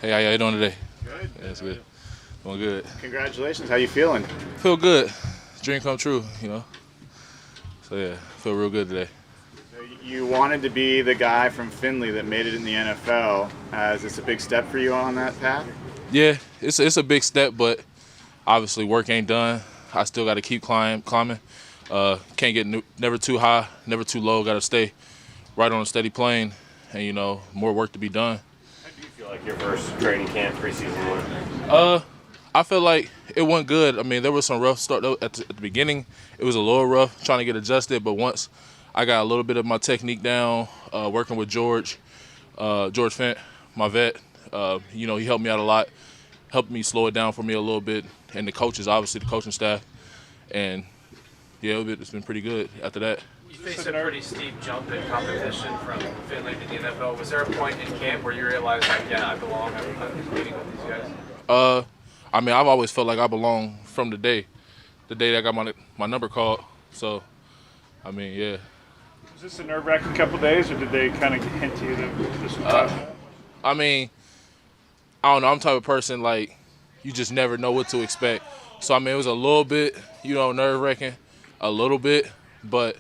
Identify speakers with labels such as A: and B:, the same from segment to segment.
A: Hey, how you doing today?
B: Good.
A: Yeah, it's good. Doing good.
B: Congratulations. How you feeling?
A: Feel good. Dream come true, So yeah, feel real good today.
B: You wanted to be the guy from Findlay that made it in the NFL. Is this a big step for you on that path?
A: Yeah, it's a big step, but obviously work ain't done. I still got to keep climbing. Can't get never too high, never too low. Got to stay right on a steady plane, and more work to be done.
C: How do you feel like your first training camp preseason went?
A: I feel like it went good. I mean, there was some rough start though at the beginning. It was a little rough trying to get adjusted, but once I got a little bit of my technique down, working with George Fant, my vet, he helped me out a lot, helped me slow it down for me a little bit, and the coaches, obviously the coaching staff, and yeah, it's been pretty good after that.
D: You faced a pretty steep jump in competition from Finley to the NFL. Was there a point in camp where you realized, like, yeah, I belong, I'm competing with these guys?
A: I mean, I've always felt like I belong from the day that I got my number called. So, I mean, yeah.
E: Was this a nerve-wracking couple days, or did they kind of hint to you that this was tough?
A: I mean, I don't know. I'm the type of person, like, you just never know what to expect. So, I mean, it was a little bit, nerve-wracking, a little bit. But,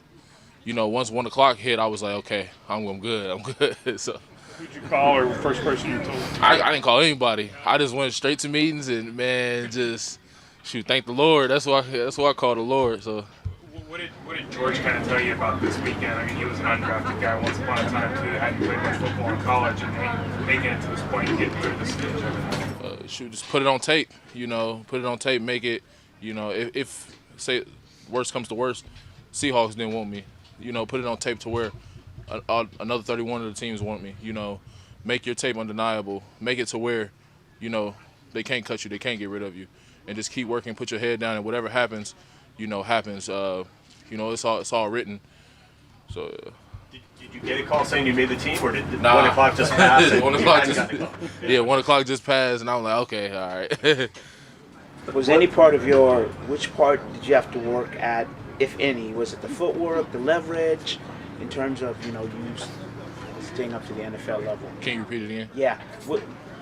A: once 1 o'clock hit, I was like, okay, I'm good. I'm good. So.
E: Who'd you call, or first person you told?
A: I didn't call anybody. I just went straight to meetings and, man, thank the Lord. That's why I called the Lord. So.
E: What did George kind of tell you about this weekend? I mean, he was an undrafted guy once upon a time too. Hadn't played much football in college, and then making it to this point and getting through this stage.
A: Just put it on tape. Put it on tape. Make it. If say worst comes to worst, Seahawks didn't want me. Put it on tape to where another 31 of the teams want me. Make your tape undeniable. Make it to where, they can't cut you, they can't get rid of you, and just keep working. Put your head down, and whatever happens, happens. It's all written. So.
C: Did you get a call saying you made the team, or did 1
A: Nah.
C: o'clock just pass?
A: 1 o'clock just passed, and I'm like, okay, all right.
F: Was any part of which part did you have to work at, if any? Was it the footwork, the leverage, in terms of, you staying up to the NFL level?
A: Can you repeat it again?
F: Yeah.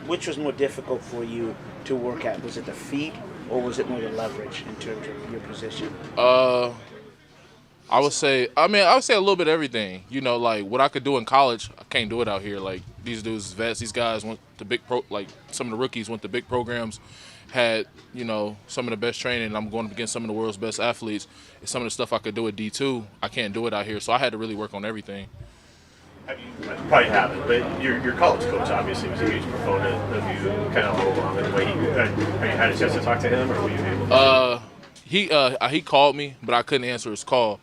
F: Which was more difficult for you to work at? Was it the feet, or was it more the leverage in terms of your position?
A: I would say a little bit of everything. Like what I could do in college, I can't do it out here. Like these dudes, vets, these guys went to some of the rookies went to big programs, had, some of the best training, and I'm going up against some of the world's best athletes. And some of the stuff I could do at D2, I can't do it out here. So I had to really work on everything.
C: You probably haven't, but your college coach obviously was a huge proponent of you kind of all along. And the way have you had a chance to talk to him, or were you able to?
A: He called me, but I couldn't answer his call.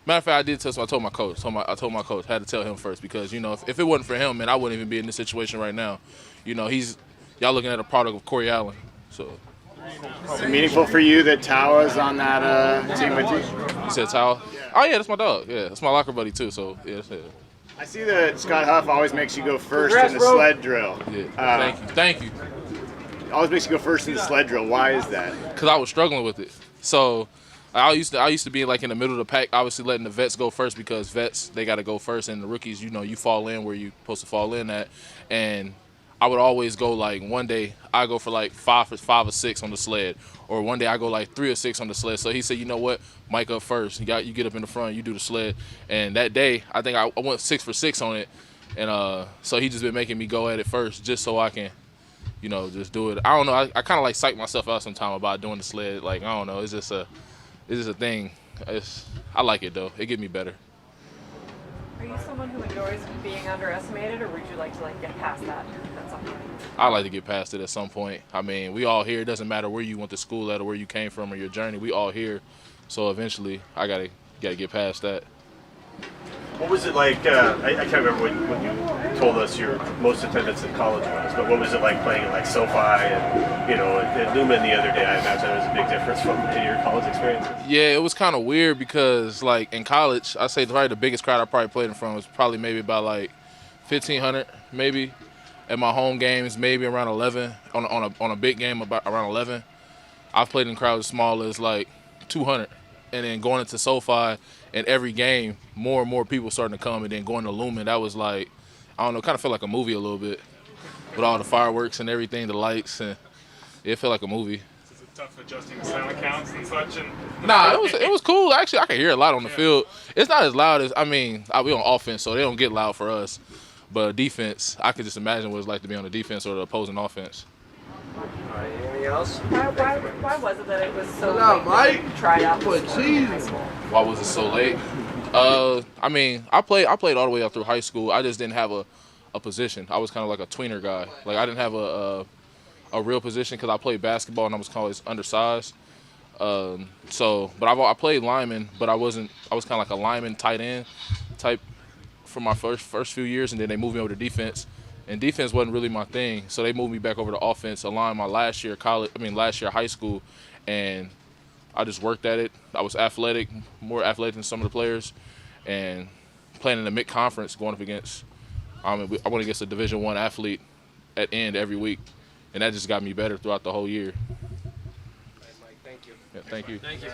A: Matter of fact, I did tell. So I told my coach. I told my coach. I had to tell him first because if it wasn't for him, man, I wouldn't even be in this situation right now. Y'all looking at a product of Corey Allen. So.
B: Is it meaningful for you that Tawa's on that team with you?
A: You said Tawa? Yeah. Oh yeah, that's my dog. Yeah, that's my locker buddy too. So yeah, that's it.
B: I see that Scott Huff always makes you go first in the sled drill.
A: Yeah. Thank you.
B: Always makes you go first in the sled drill. Why is that?
A: Because I was struggling with it. So I used to be like in the middle of the pack, obviously letting the vets go first because vets, they got to go first, and the rookies, you fall in where you're supposed to fall in at. And I would always go like one day I go for like five or six on the sled, or one day I go like 3 or 6 on the sled. So he said, you know what, Mike up first. You get up in the front, you do the sled. And that day I think I went 6 for 6 on it, and so he just been making me go at it first just so I can, just do it. I don't know. I kind of like psych myself out sometime about doing the sled. Like I don't know. It's just a thing. I like it though. It get me better.
G: Are you someone who enjoys being underestimated, or would you like to get past that at some point?
A: I like to get past it at some point. I mean, we all here. It doesn't matter where you went to school at or where you came from or your journey. We all here. So eventually, I gotta get past that.
C: What was it like? I can't remember when you told us your most attendance in college was, but what was it like playing at like SoFi and at Lumen the other day? I imagine there was a big difference from your college experiences.
A: Yeah, it was kind of weird because like in college, I say probably the biggest crowd I probably played in front was probably maybe about like 1,500 maybe. At my home games, maybe around 11. On a big game, about around 11. I've played in crowds as small as like 200, and then going into SoFi. And every game, more and more people starting to come, and then going to Lumen, that was like, I don't know, kind of felt like a movie a little bit. with all the fireworks and everything, the lights, and it felt like a movie.
E: Is it tough adjusting the sound counts and such? And
A: Nah, it was cool. Actually, I could hear a lot on the field. It's not as loud as we on offense, so they don't get loud for us. But defense, I could just imagine what it's like to be on the defense or the opposing offense.
H: All right, anything else?
G: Why was it that it was so
I: What up,
G: late
I: Mike?
G: that you tried out
I: Put
G: this sport in high
I: cheese.
G: school?
A: Why was it so late? I played all the way up through high school. I just didn't have a position. I was kind of like a tweener guy. Like I didn't have a real position because I played basketball and I was always undersized. But I played lineman, but I was kind of like a lineman tight end type for my first few years, and then they moved me over to defense. And defense wasn't really my thing, so they moved me back over to offense. Aligned my last year high school, and I just worked at it. I was athletic, more athletic than some of the players, and playing in the mid conference, going up against I went against a Division I athlete at end every week, and that just got me better throughout the whole year.
H: All right, Mike, thank you.
A: Yeah, thank you.
D: Thank you.